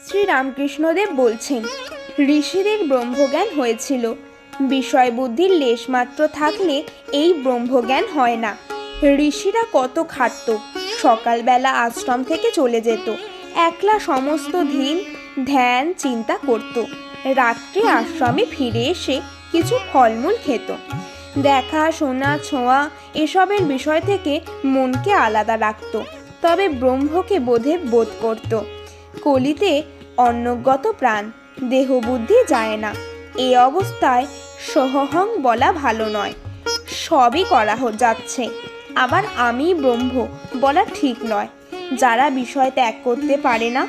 শ্রীরামকৃষ্ণদেব বলছেন, ঋষিদের ব্রহ্মজ্ঞান হয়েছিল। বিষয় বুদ্ধির লেশমাত্র থাকলে এই ব্রহ্মজ্ঞান হয় না। ঋষিরা কত খাটত, সকালবেলা আশ্রম থেকে চলে যেত, একলা সমস্ত দিন ধ্যান চিন্তা করত, রাত্রে আশ্রমে ফিরে এসে কিছু ফলমূল খেত। দেখা শোনা ছোঁয়া এসবের বিষয় থেকে মনকে আলাদা রাখত, তবে ব্রহ্মকে বোধ করত। কলিতে অন্নগত প্রাণ, দেহবুদ্ধি যায় না। এই অবস্থায় সোহং বলা ভালো নয়। সবই করা যাচ্ছে, আবার আমি ব্রহ্ম বলা ঠিক নয়। যারা বিষয় ত্যাগ করতে পারে না,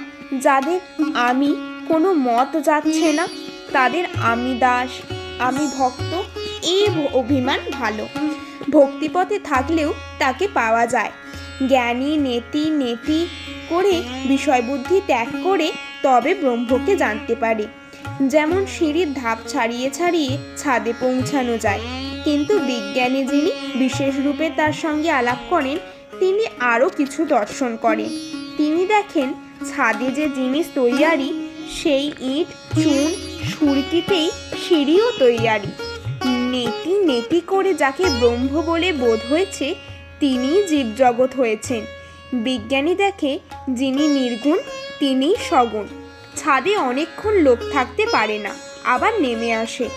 যাদের আমি কোনো মত যাচ্ছে না, তাদের আমি দাস আমি ভক্ত এই অভিমান ভালো। ভক্তিপথে থাকলেও তাকে পাওয়া যায়। জ্ঞানী নেতি নেতি করে বিষয়বুদ্ধি ত্যাগ করে তবে ব্রহ্মকে জানতে পারে। যেমন সিঁড়ির ধাপ ছাড়িয়ে ছাড়িয়ে ছাদে পৌঁছানো যায়, কিন্তু বিজ্ঞানী যিনি বিশেষ রূপে তার সঙ্গে আলাপ করেন, তিনি আরও কিছু দর্শন করেন। তিনি দেখেন ছাদে যে জিনিস তৈয়ারি, সেই ইট চুন সুরকিতেই সিঁড়িও তৈয়ারি। নেতি নেতি করে যাকে ব্রহ্ম বলে বোধ হয়েছে, তিনিই জীবজগৎ হয়েছেন। বিজ্ঞানী দেখে যিনি নির্গুণ, তিনিই সগুণ। ছাদে অনেকক্ষণ লোক থাকতে পারে না, আবার নেমে আসে।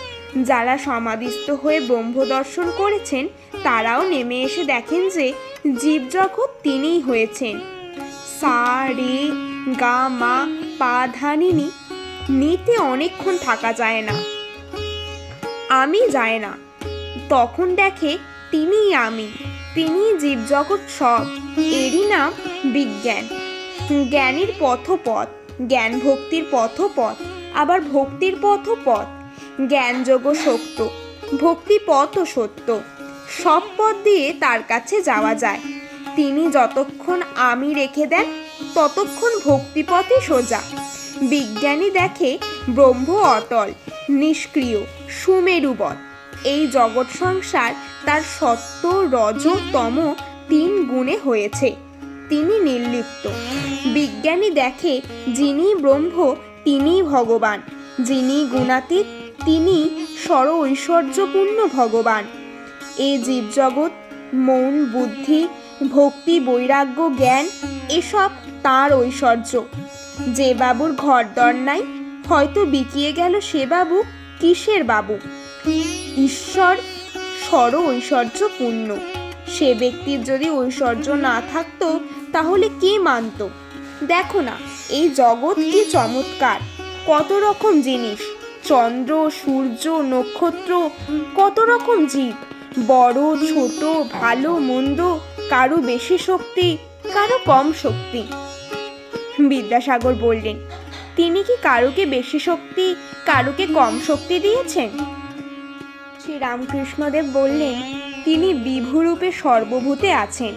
যারা সমাধিস্থ হয়ে ব্রহ্ম দর্শন করেছেন, তারাও নেমে এসে দেখেন যে জীবজগৎ তিনিই হয়েছেন। সা রে গা মা পা ধা নি নি, নিতে অনেকক্ষণ থাকা যায় না, আমি যায় না। তখন দেখে তিনিই আমি, তিনিই জীবজগৎ সব। এরই নাম বিজ্ঞান। জ্ঞানীর পথপথ, জ্ঞান ভক্তির পথপথ, আবার ভক্তির পথপথ। জ্ঞানযোগ্য সত্য, ভক্তি পথও সত্য। সব পথ দিয়ে তার কাছে যাওয়া যায়। তিনি যতক্ষণ আমি রেখে দেন, ততক্ষণ ভক্তিপথই সোজা। বিজ্ঞানী দেখে ব্রহ্ম অটল, নিষ্ক্রিয়, সুমেরুবৎ। এই জগৎ সংসার তার সত্য রজ তম 3 গুণে হয়েছে, তিনি নির্লিপ্ত। বিজ্ঞানী দেখে যিনি ব্রহ্ম, তিনিই ভগবান। যিনি গুণাতীত, তিনি সর ঐশ্বর্যপূর্ণ ভগবান। এই জীবজগৎ, মন বুদ্ধি ভক্তি বৈরাগ্য জ্ঞান, এসব তাঁর ঐশ্বর্য। যে বাবুর ঘরদর নাই, হয়তো বিকিয়ে গেল সে বাবু কিসের বাবু? ঈশ্বর সর ঐশ্বর্যপূর্ণ। সে ব্যক্তির যদি ঐশ্বর্য না থাকতো, তাহলে কে মানত? দেখো না, এই জগৎ কি চমৎকার! কত রকম জিনিস, চন্দ্র সূর্য নক্ষত্র, কত রকম জীব, বড় ছোট ভালো মন্দ, কারো বেশি শক্তি কারো কম শক্তি। বিদ্যাসাগর বললেন, তিনি কি কারোকে বেশি শক্তি কারোকে কম শক্তি দিয়েছেন? শ্রীরামকৃষ্ণদেব বললেন, তিনি বিভুরূপে সর্বভূতে আছেন,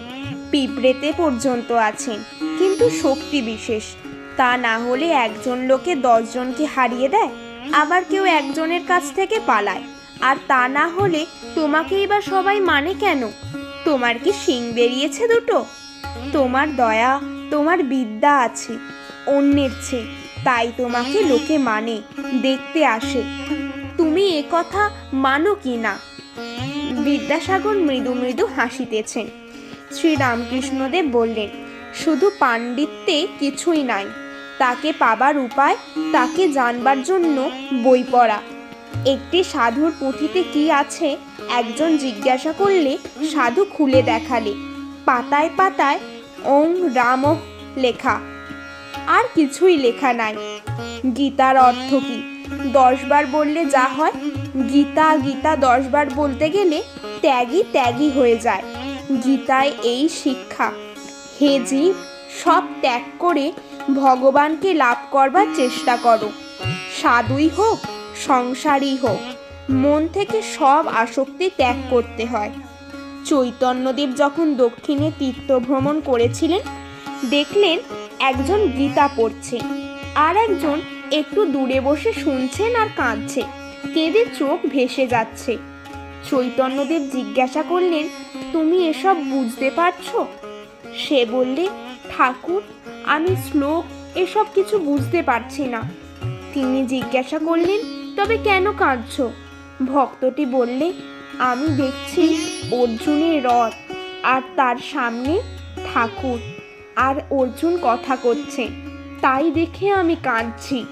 পিঁপড়েতে পর্যন্ত আছেন, কিন্তু শক্তি বিশেষ। তা না হলে একজন লোকে 10 জনকে হারিয়ে দেয়, আবার কেউ একজনের কাছ থেকে পালায়। আর তা না হলে তোমাকেই বা সবাই মানে কেন? তোমার কি শিং বেরিয়েছে দুটো? তোমার দয়া তোমার বিদ্যা আছে অন্যের চেয়ে, তাই তোমাকে লোকে মানে, দেখতে আসে। তুমি এ কথা মানো কি না? বিদ্যাসাগর মৃদু মৃদু হাসিতেছেন। শ্রীরামকৃষ্ণদেব বললেন, শুধু পাণ্ডিত্যে কিছুই নাই, তাকে পাবার উপায়, তাকে জানবার জন্য বই পড়া। একটি সাধুর পুঁথিতে কি আছে একজন জিজ্ঞাসা করলে সাধু খুলে দেখালে, পাতায় পাতায় ওং রাম লেখা, আর কিছুই লেখা নাই। গীতার অর্থ কি 10 বার বললে যা হয়, গীতা গীতা 10 বার বলতে গেলে ত্যাগী ত্যাগী হয়ে যায়। গীতায় এই শিক্ষা, হে জীব, সব ত্যাগ করে ভগবানকে লাভ করবার চেষ্টা করো। সাধুই হোক সংসারই হোক, মন থেকে সব আসক্তি ত্যাগ করতে হয়। চৈতন্যদেব যখন দক্ষিণে তীর্থভ্রমণ করেছিলেন, দেখলেন একজন গীতা পড়ছে, আর একজন একটু দূরে বসে শুনছেন আর কাঁদছে, কেঁদে চোখ ভেসে যাচ্ছে। চৈতন্যদেব জিজ্ঞাসা করলেন, তুমি এসব বুঝতে পারছো? সে বললে, ঠাকুর, আমি শ্লোক এসব কিছু বুঝতে পারছি না। তিনি জিজ্ঞাসা করলেন, তবে কেন কাঁদছো? ভক্তটি বললে, আমি দেখছি অর্জুনের রথ, আর তার সামনে ঠাকুর, আর অর্জুন কথা করছে, তাই দেখে আমি কাঁদছি।